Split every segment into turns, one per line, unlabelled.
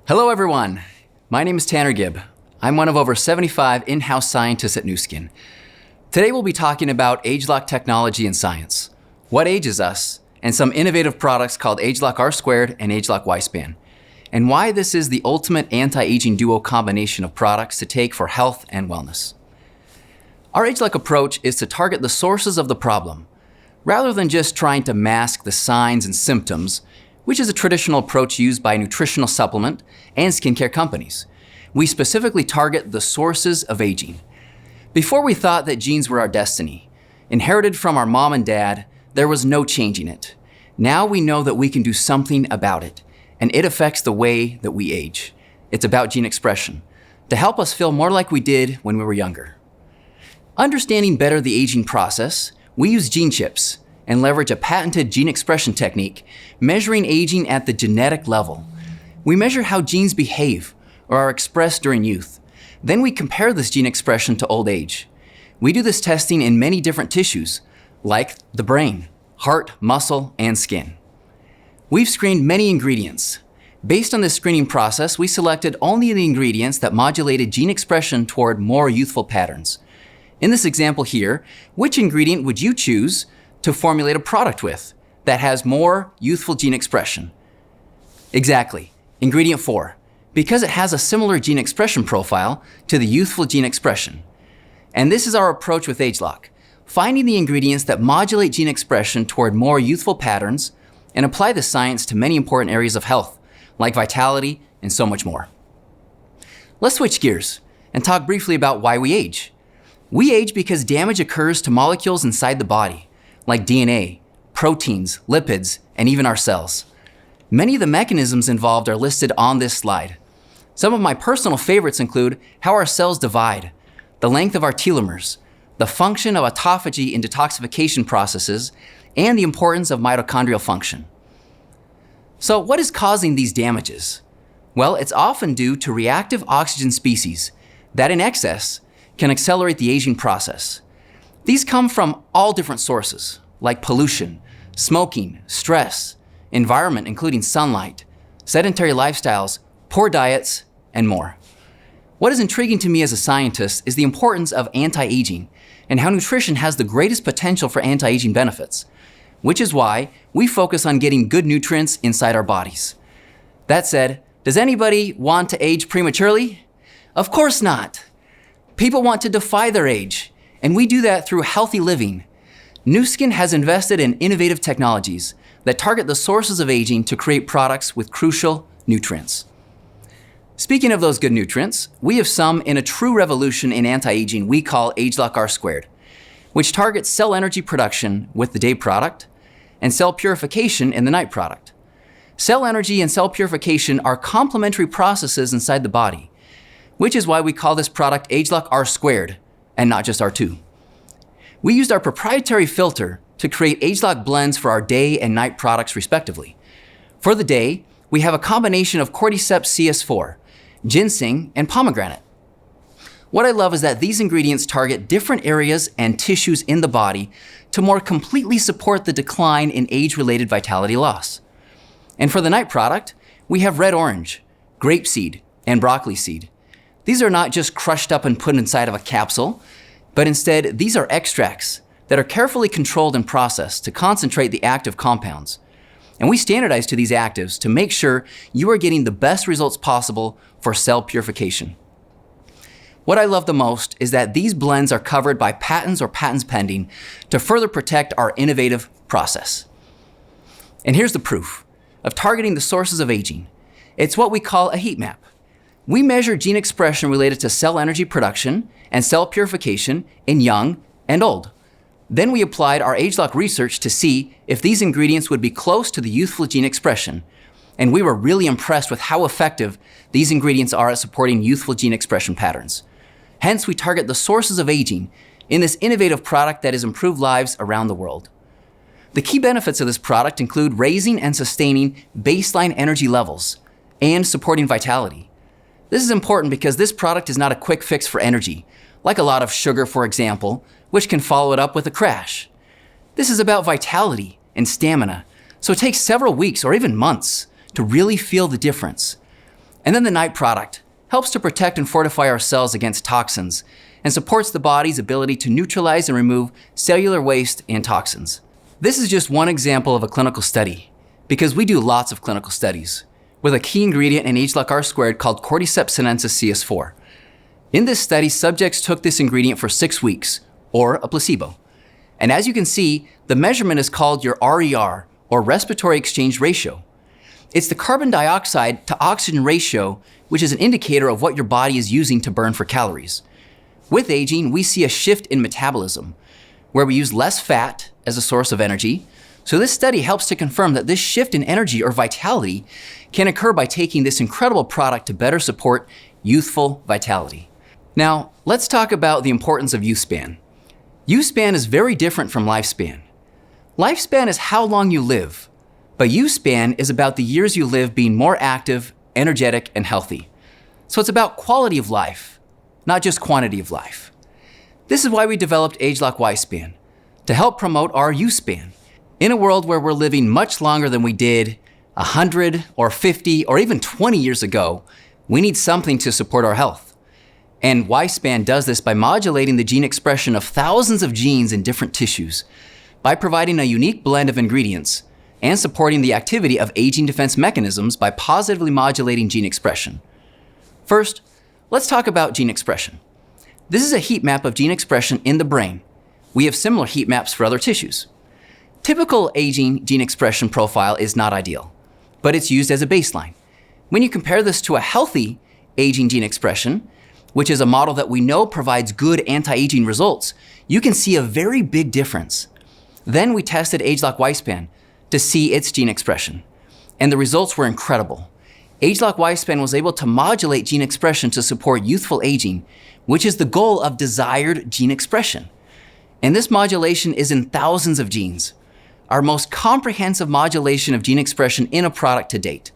Hello everyone, my name is Tanner Gibb. I'm one of over 75 in-house scientists at Nu Skin. Today we'll be talking about ageLOC technology and science, what ages us, and some innovative products called ageLOC R² and ageLOC Y-Span, and why this is the ultimate anti-aging duo combination of products to take for health and wellness. Our ageLOC approach is to target the sources of the problem, rather than just trying to mask the signs and symptoms, which is a traditional approach used by nutritional supplement and skincare companies. We specifically target the sources of aging. Before we thought that genes were our destiny, inherited from our mom and dad, there was no changing it. Now we know that we can do something about it, and it affects the way that we age. It's about gene expression, to help us feel more like we did when we were younger. Understanding better the aging process, we use gene chips and leverage a patented gene expression technique, measuring aging at the genetic level. We measure how genes behave or are expressed during youth. Then we compare this gene expression to old age. We do this testing in many different tissues, like the brain, heart, muscle, and skin. We've screened many ingredients. Based on this screening process, we selected only the ingredients that modulated gene expression toward more youthful patterns. In this example here, which ingredient would you choose to formulate a product with that has more youthful gene expression? Exactly, ingredient 4, because it has a similar gene expression profile to the youthful gene expression. And this is our approach with ageLOC, finding the ingredients that modulate gene expression toward more youthful patterns and apply the science to many important areas of health, like vitality and so much more. Let's switch gears and talk briefly about why we age. We age because damage occurs to molecules inside the body, like DNA, proteins, lipids, and even our cells. Many of the mechanisms involved are listed on this slide. Some of my personal favorites include how our cells divide, the length of our telomeres, the function of autophagy in detoxification processes, and the importance of mitochondrial function. So what is causing these damages? Well, it's often due to reactive oxygen species that in excess can accelerate the aging process. These come from all different sources, like pollution, smoking, stress, environment including sunlight, sedentary lifestyles, poor diets, and more. What is intriguing to me as a scientist is the importance of anti-aging and how nutrition has the greatest potential for anti-aging benefits, which is why we focus on getting good nutrients inside our bodies. That said, does anybody want to age prematurely? Of course not. People want to defy their age, and we do that through healthy living. Nu Skin has invested in innovative technologies that target the sources of aging to create products with crucial nutrients. Speaking of those good nutrients, we have some in a true revolution in anti-aging we call ageLOC R², which targets cell energy production with the day product and cell purification in the night product. Cell energy and cell purification are complementary processes inside the body, which is why we call this product ageLOC R² and not just R2. We used our proprietary filter to create ageLOC blends for our day and night products respectively. For the day, we have a combination of Cordyceps CS4, ginseng, and pomegranate. What I love is that these ingredients target different areas and tissues in the body to more completely support the decline in age-related vitality loss. And for the night product, we have red orange, grapeseed, and broccoli seed. These are not just crushed up and put inside of a capsule, but instead these are extracts that are carefully controlled and processed to concentrate the active compounds. And we standardize to these actives to make sure you are getting the best results possible for cell purification. What I love the most is that these blends are covered by patents or patents pending to further protect our innovative process. And here's the proof of targeting the sources of aging. It's what we call a heat map. We measure gene expression related to cell energy production and cell purification in young and old. Then we applied our ageLOC research to see if these ingredients would be close to the youthful gene expression. And we were really impressed with how effective these ingredients are at supporting youthful gene expression patterns. Hence, we target the sources of aging in this innovative product that has improved lives around the world. The key benefits of this product include raising and sustaining baseline energy levels and supporting vitality. This is important because this product is not a quick fix for energy, like a lot of sugar, for example, which can follow it up with a crash. This is about vitality and stamina, so it takes several weeks or even months to really feel the difference. And then the night product helps to protect and fortify our cells against toxins and supports the body's ability to neutralize and remove cellular waste and toxins. This is just one example of a clinical study, because we do lots of clinical studies with a key ingredient in ageLOC R² called Cordyceps sinensis CS4. In this study, subjects took this ingredient for 6 weeks, or a placebo. And as you can see, the measurement is called your RER, or respiratory exchange ratio. It's the carbon dioxide to oxygen ratio, which is an indicator of what your body is using to burn for calories. With aging, we see a shift in metabolism, where we use less fat as a source of energy. So this study helps to confirm that this shift in energy or vitality can occur by taking this incredible product to better support youthful vitality. Now, let's talk about the importance of youth span. Youth span is very different from lifespan. Lifespan is how long you live, but youth span is about the years you live being more active, energetic, and healthy. So it's about quality of life, not just quantity of life. This is why we developed ageLOC Y-Span, to help promote our youth span. In a world where we're living much longer than we did 100 or 50 or even 20 years ago, we need something to support our health. And Y-Span does this by modulating the gene expression of thousands of genes in different tissues, by providing a unique blend of ingredients and supporting the activity of aging defense mechanisms by positively modulating gene expression. First, let's talk about gene expression. This is a heat map of gene expression in the brain. We have similar heat maps for other tissues. Typical aging gene expression profile is not ideal, but it's used as a baseline. When you compare this to a healthy aging gene expression, which is a model that we know provides good anti-aging results, you can see a very big difference. Then we tested ageLOC Y-Span to see its gene expression, and the results were incredible. ageLOC Y-Span was able to modulate gene expression to support youthful aging, which is the goal of desired gene expression. And this modulation is in thousands of genes, our most comprehensive modulation of gene expression in a product to date.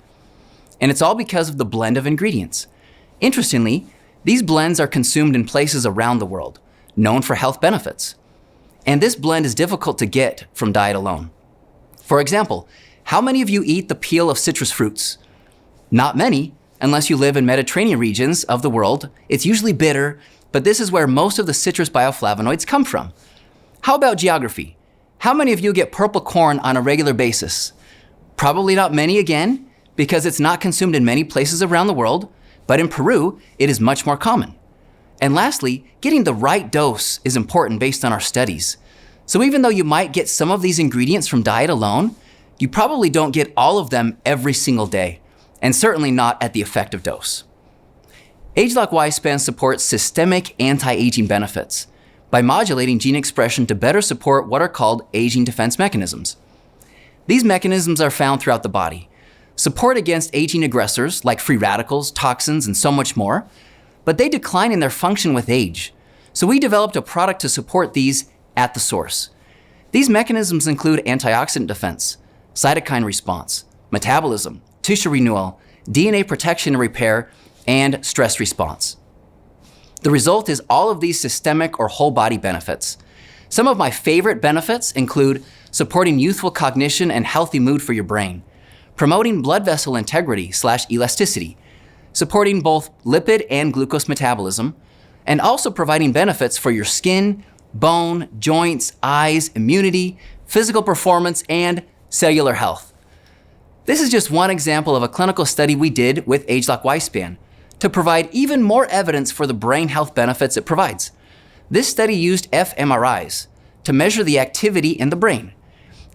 And it's all because of the blend of ingredients. Interestingly, these blends are consumed in places around the world, known for health benefits. And this blend is difficult to get from diet alone. For example, how many of you eat the peel of citrus fruits? Not many, unless you live in Mediterranean regions of the world. It's usually bitter, but this is where most of the citrus bioflavonoids come from. How about geography? How many of you get purple corn on a regular basis? Probably not many again, because it's not consumed in many places around the world, but in Peru, it is much more common. And lastly, getting the right dose is important based on our studies. So even though you might get some of these ingredients from diet alone, you probably don't get all of them every single day, and certainly not at the effective dose. ageLOC Y-Span supports systemic anti-aging benefits by modulating gene expression to better support what are called aging defense mechanisms. These mechanisms are found throughout the body, support against aging aggressors like free radicals, toxins, and so much more, but they decline in their function with age. So we developed a product to support these at the source. These mechanisms include antioxidant defense, cytokine response, metabolism, tissue renewal, DNA protection and repair, and stress response. The result is all of these systemic or whole body benefits. Some of my favorite benefits include supporting youthful cognition and healthy mood for your brain, promoting blood vessel integrity/elasticity, supporting both lipid and glucose metabolism, and also providing benefits for your skin, bone, joints, eyes, immunity, physical performance, and cellular health. This is just one example of a clinical study we did with ageLOC Y-Span to provide even more evidence for the brain health benefits it provides. This study used fMRIs to measure the activity in the brain.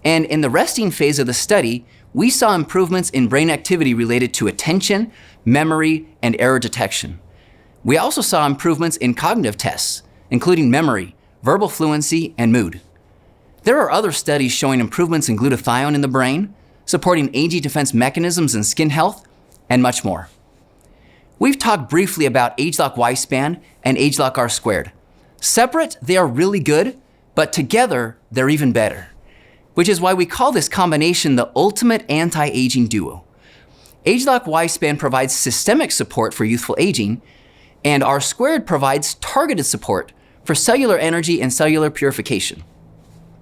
And in the resting phase of the study, we saw improvements in brain activity related to attention, memory, and error detection. We also saw improvements in cognitive tests, including memory, verbal fluency, and mood. There are other studies showing improvements in glutathione in the brain, supporting aging defense mechanisms in skin health, and much more. We've talked briefly about ageLOC Y-Span and ageLOC R². Separate, they are really good, but together, they're even better, which is why we call this combination the ultimate anti-aging duo. ageLOC Y-Span provides systemic support for youthful aging, and R² provides targeted support for cellular energy and cellular purification.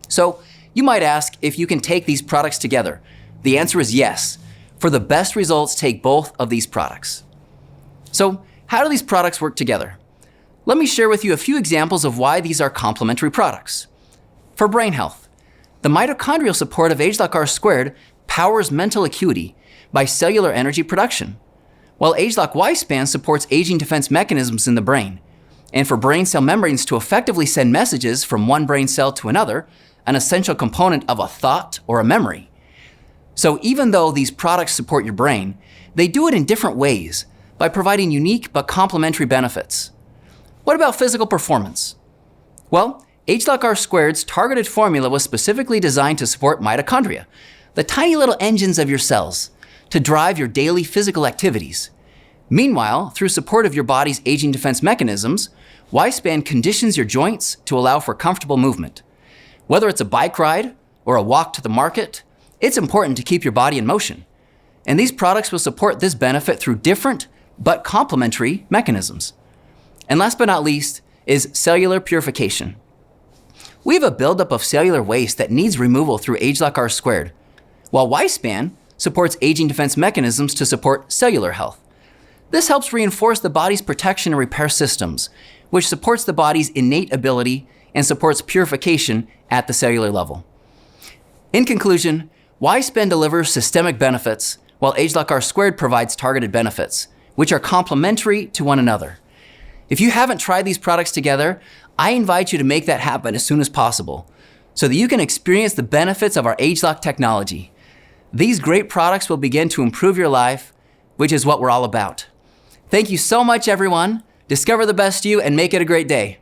So you might ask if you can take these products together. The answer is yes. For the best results, take both of these products. So, how do these products work together? Let me share with you a few examples of why these are complementary products. For brain health, the mitochondrial support of ageLOC R² powers mental acuity by cellular energy production, while ageLOC Y-span supports aging defense mechanisms in the brain, and for brain cell membranes to effectively send messages from one brain cell to another, an essential component of a thought or a memory. So even though these products support your brain, they do it in different ways by providing unique but complementary benefits. What about physical performance? Well, ageLOC R²'s targeted formula was specifically designed to support mitochondria, the tiny little engines of your cells, to drive your daily physical activities. Meanwhile, through support of your body's aging defense mechanisms, Y-span conditions your joints to allow for comfortable movement. Whether it's a bike ride or a walk to the market, it's important to keep your body in motion. And these products will support this benefit through different but complementary mechanisms. And last but not least is cellular purification. We have a buildup of cellular waste that needs removal through ageLOC R², while Y-span supports aging defense mechanisms to support cellular health. This helps reinforce the body's protection and repair systems, which supports the body's innate ability and supports purification at the cellular level. In conclusion, Y-span delivers systemic benefits, while ageLOC R² provides targeted benefits, which are complementary to one another. If you haven't tried these products together, I invite you to make that happen as soon as possible, so that you can experience the benefits of our ageLOC technology. These great products will begin to improve your life, which is what we're all about. Thank you so much, everyone. Discover the best you and make it a great day.